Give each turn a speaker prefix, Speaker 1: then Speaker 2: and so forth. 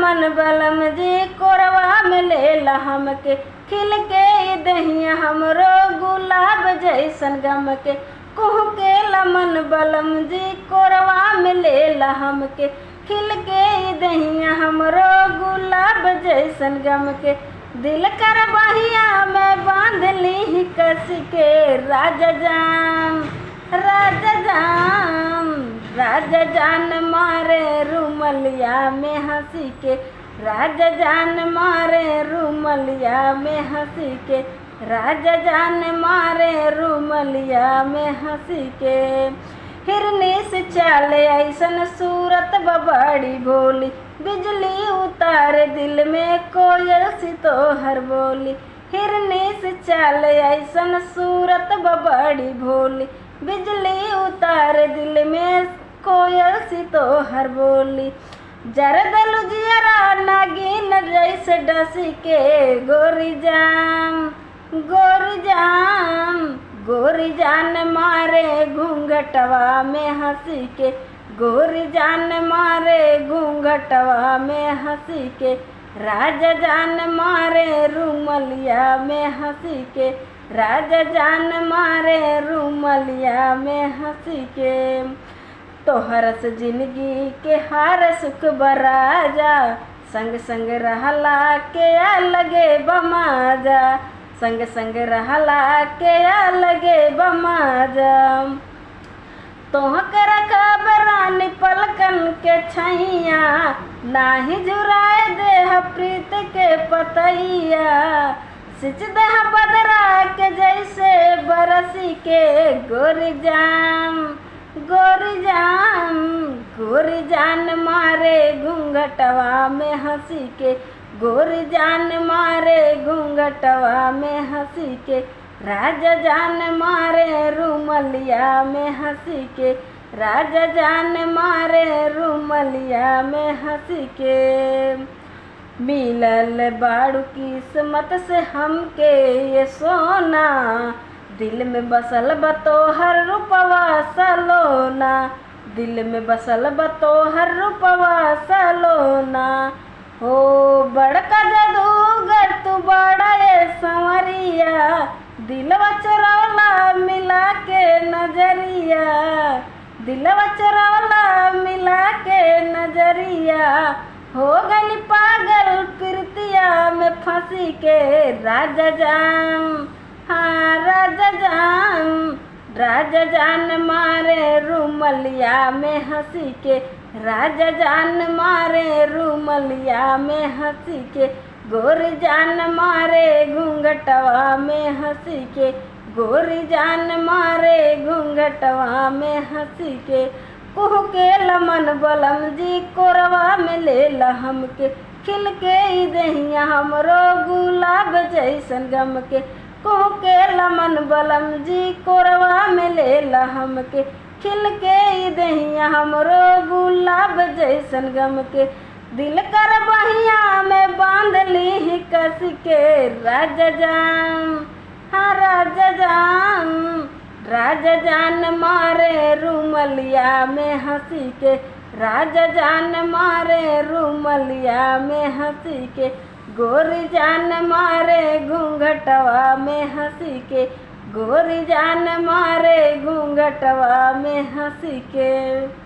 Speaker 1: लमन बलम जी कोरवा में लेला हमके, खिल के दहिया हमरो गुलाब जैसन गम के। कुह के लमन बलम जी कोरवा में लेला हमके, खिल के दहिया हमरो गुलाब जैसन गम के। दिल कर बहिया में बांध ली कस के, राजा जान राजा जान राजा जान मारे रुमलिया में हंसी के, राजा जान मारे रुमलिया में हंसी के, राजा जान मारे रुमलिया में हंसी के। हिरनी से चाले ऐसन सूरत बड़ी भोली, बिजली उतारे दिल में कोयल सी तोहर बोली। हिरनी से चाले ऐसन सूरत बड़ी भोली, बिजली उतारे दिल में कोयल सी तोहर बोली। जरदल जियरा नागिन जैसे डसी के, गोरी जान गोरी जान गोरी जान मारे घूंघटवा में हंसी के, गोरी जान मारे घूंघटवा में हंसी के, राजा जान मारे रुमलिया में हंसी के, राजा जान मारे रुमलिया में हंसी के। तोहर से जिंदगी के हार सुख बराजा, संग संग रहला के अलगे बमाजा, संग संग रहला के अलगे बमाजा। तोहके रखब रानी पलकन के छैया, नाही झुराए देह प्रीत के पतैया। सिच देह बदरा के जैसे बरसी के, गोरी जान गोरी जान गोरी जान मारे घूंघटवा में हंसी के, गोरी जान मारे घूंघटवा में हंसी के, राजा जान मारे रुमलिया में हंसी के, राजा जान मारे रुमलिया में हंसी के। मिलल बाड़ू किस्मत से हमके ये सोना, दिल में बसल बतोहर रूपवा सलोना, दिल में बसल बतोहर रूपवा सलोना। हो बड़का जादूगर तू बड़ा ये संवरिया, दिलवा चरौला मिला के नजरिया, दिलवा चरौला मिला के नजरिया। हो गई पागल प्रीतिया में फंसी के, राजा जान हाँ राजा जान, राजा जान मारे रुमलिया में हंसी के, राजा जान मारे रुमलिया में हंसी के, गोरी जान मारे घूंघटवा में हंसी के, गोरी जान मारे घूंघटवा में हंसी के। कुह के लमन बलम जी कोरवा में लेला हमके, खिल के दहिया हमरो गुलाब जैसन गम के। कुह के लमन बलम जी कोरवा में लेला हमके, खिल के दहिया हमरो गुलाब जैसन गम के। दिल कर बहिया में बांध ली कस के, राजा जान हाँ राजा जान, राजा जान मारे रुमलिया में हंसी के, राजा जान मारे रुमलिया में हंसी के, गोरी जान मारे घूंघटवा में हंसी के, गोरी जान मारे घूंघटवा में हंसी के।